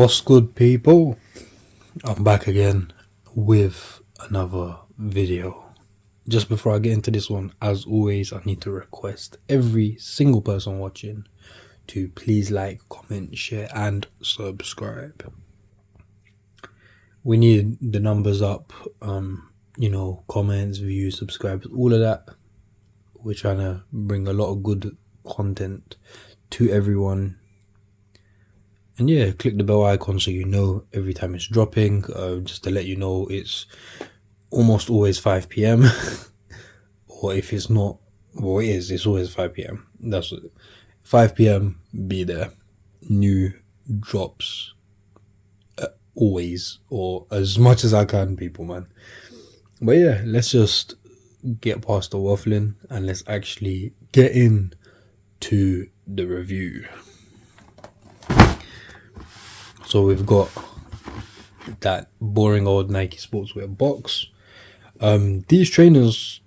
What's good, people? I'm back again with another video. Just before I get into this one, as always, I need to request every single person watching to please like, comment, share and subscribe. We need the numbers up, comments, views, subscribers, all of that. We're trying to bring a lot of good content to everyone. And yeah, click the bell icon so you know every time it's dropping. Just to let you know, it's almost always 5 p.m. or if it's not, well, it's always 5 p.m. That's it. 5 p.m. be there. New drops always, or as much as I can, people, man. But yeah, let's just get past the waffling and let's actually get in to the review. So we've got that boring old Nike sportswear box. These trainers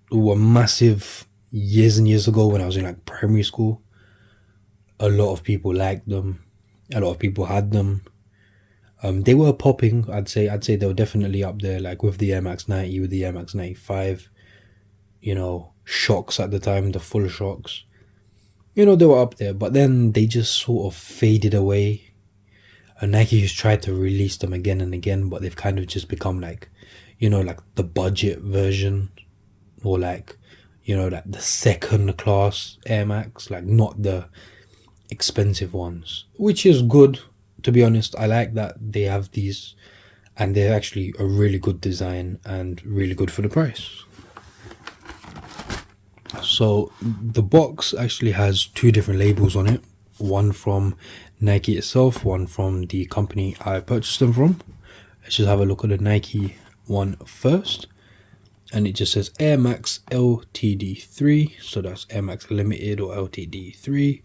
were massive years and years ago when I was in like primary school. A lot of people liked them. A lot of people had them. They were popping. I'd say they were definitely up there, like with the Air Max 90, with the Air Max 95. Shocks at the time, the full shocks. They were up there, but then they just sort of faded away. And Nike has tried to release them again and again, but they've kind of just become like the budget version, or like the second class Air Max, like not the expensive ones, which is good, to be honest. I like that they have these, and they're actually a really good design and really good for the price. So the box actually has two different labels on it. One from Nike itself, one from the company I purchased them from. Let's just have a look at the Nike one first. And it just says Air Max LTD 3. So that's Air Max Limited or LTD 3.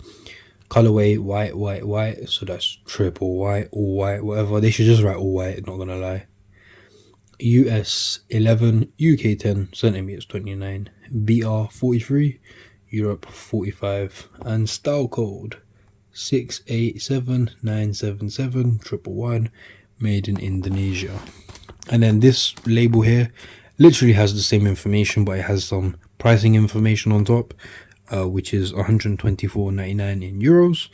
Colorway white. So that's triple white, all white, whatever. They should just write all white, not gonna lie. US 11, UK 10, centimeters 29, BR 43, Europe 45, and style code 68797711, made in Indonesia. And then this label here literally has the same information, but it has some pricing information on top, which is 124.99 in euros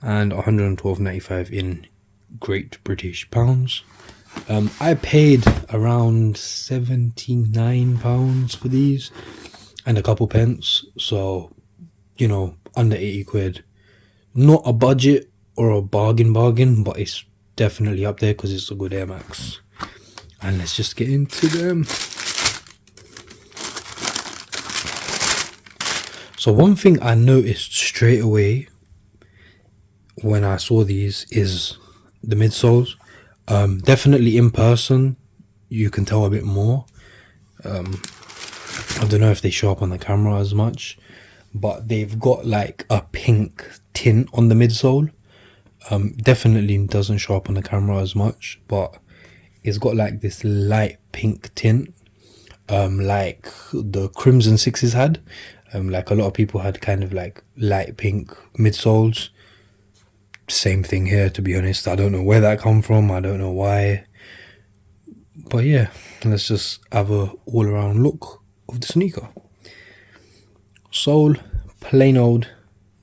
and 112.95 in Great British pounds. I paid around £79 for these and a couple pence, so under 80 quid. Not a budget or a bargain, but it's definitely up there because it's a good Air Max. And let's just get into them. So one thing I noticed straight away when I saw these is the midsoles. Definitely in person you can tell a bit more. I don't know if they show up on the camera as much, but they've got like a pink tint on the midsole. Definitely doesn't show up on the camera as much, but it's got like this light pink tint, like the Crimson Sixes had. Like a lot of people had kind of like light pink midsoles. Same thing here, to be honest. I don't know where that come from, I don't know why, but yeah, let's just have a all around look of the sneaker. Sole, plain old,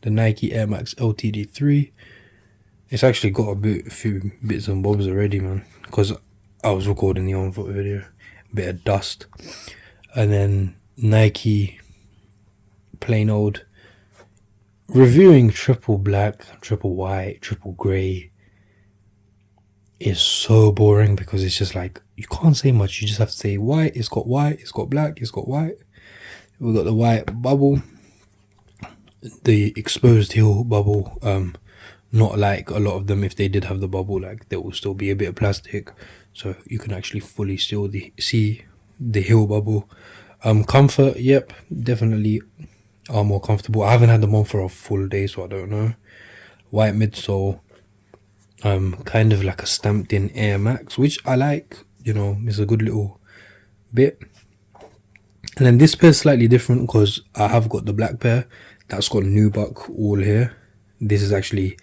the Nike Air Max LTD 3. It's actually got a few bits and bobs already, man, because I was recording the on foot video. A bit of dust. And then Nike plain old. Reviewing triple black, triple white, triple grey is so boring because it's just like, you can't say much. You just have to say white, it's got black, it's got white. We've got the white bubble, the exposed heel bubble. Not like a lot of them, if they did have the bubble, like there will still be a bit of plastic, so you can actually fully still see the heel bubble. Comfort, yep, definitely are more comfortable. I haven't had them on for a full day, so I don't know. White midsole, kind of like a stamped in Air Max, which I like. It's a good little bit. And then this pair is slightly different because I have got the black pair that's got nubuck all here. This is actually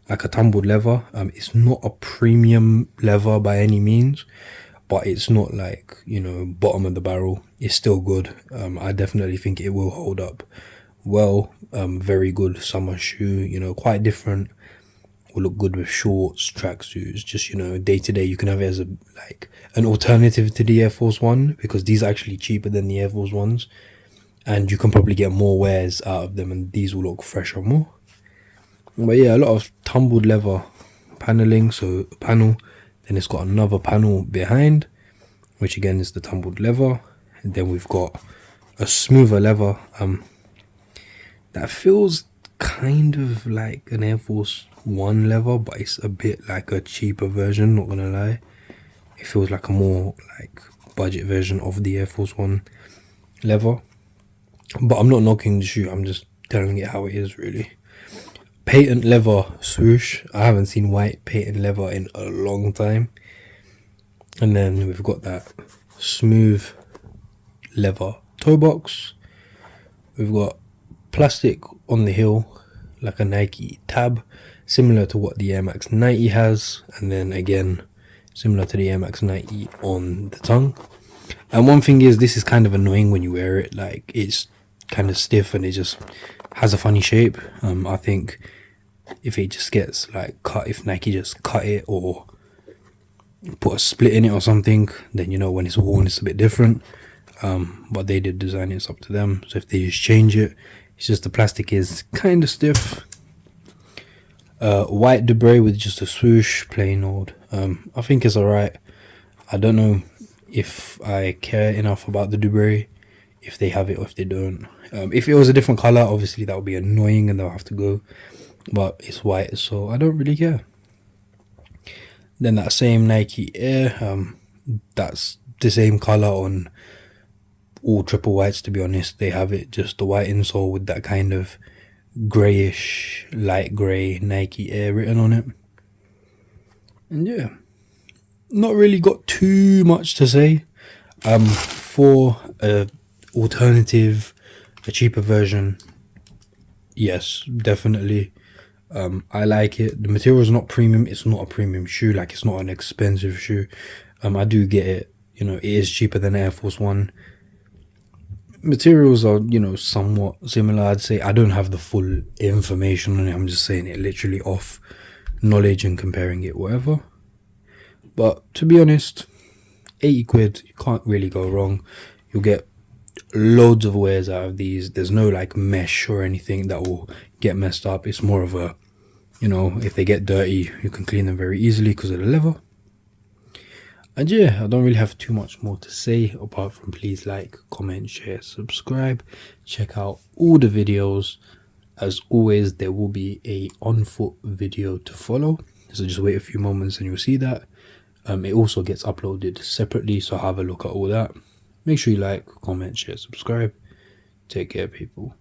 like a tumbled leather. It's not a premium leather by any means, but it's not like, you know, bottom of the barrel. It's still good. I definitely think it will hold up well. Very good summer shoe, you know, quite different. Will look good with shorts, tracksuits, just, you know, day to day. You can have it as a like an alternative to the Air Force One, because these are actually cheaper than the Air Force Ones, and you can probably get more wears out of them, and these will look fresher more. But yeah, a lot of tumbled leather paneling. So a panel, then it's got another panel behind, which again is the tumbled leather, and then we've got a smoother leather that feels kind of like an Air Force One leather, but it's a bit like a cheaper version, not gonna lie. It feels like a more like budget version of the Air Force One leather, but I'm not knocking the shoe, I'm just telling it how it is really. Patent leather swoosh. I haven't seen white patent leather in a long time. And then we've got that smooth leather toe box. We've got plastic on the heel, like a Nike tab, similar to what the Air Max 90 has, and then again similar to the Air Max 90 on the tongue. And one thing is, this is kind of annoying when you wear it, like it's kind of stiff and it just has a funny shape. I think if it just gets like cut, if Nike just cut it or put a split in it or something, then, you know, when it's worn it's a bit different. But they did design it, it's up to them. So if they just change it, it's just the plastic is kind of stiff. White debris with just a swoosh, plain old. I think it's alright. I don't know if I care enough about the debris, if they have it or if they don't. If it was a different color, obviously that would be annoying and they'll have to go, but it's white, so I don't really care. Then that same Nike Air, that's the same color on all triple whites, to be honest. They have it just the white insole with that kind of grayish, light grey Nike Air written on it. And yeah, not really got too much to say. For a alternative, a cheaper version, yes, definitely. I like it. The material is not premium. It's not a premium shoe. Like, it's not an expensive shoe. I do get it. You know, it is cheaper than Air Force One. Materials are, you know, somewhat similar, I'd say. I don't have the full information on it. I'm just saying it literally off knowledge and comparing it, whatever. But to be honest, 80 quid, you can't really go wrong. You'll get loads of wears out of these. There's no like mesh or anything that will get messed up. It's more of a, you know, if they get dirty, you can clean them very easily because of the leather. And yeah, I don't really have too much more to say apart from please like, comment, share, subscribe. Check out all the videos. As always, there will be a on foot video to follow, so just wait a few moments and you'll see that. It also gets uploaded separately, so have a look at all that. Make sure you like, comment, share, subscribe. Take care, people.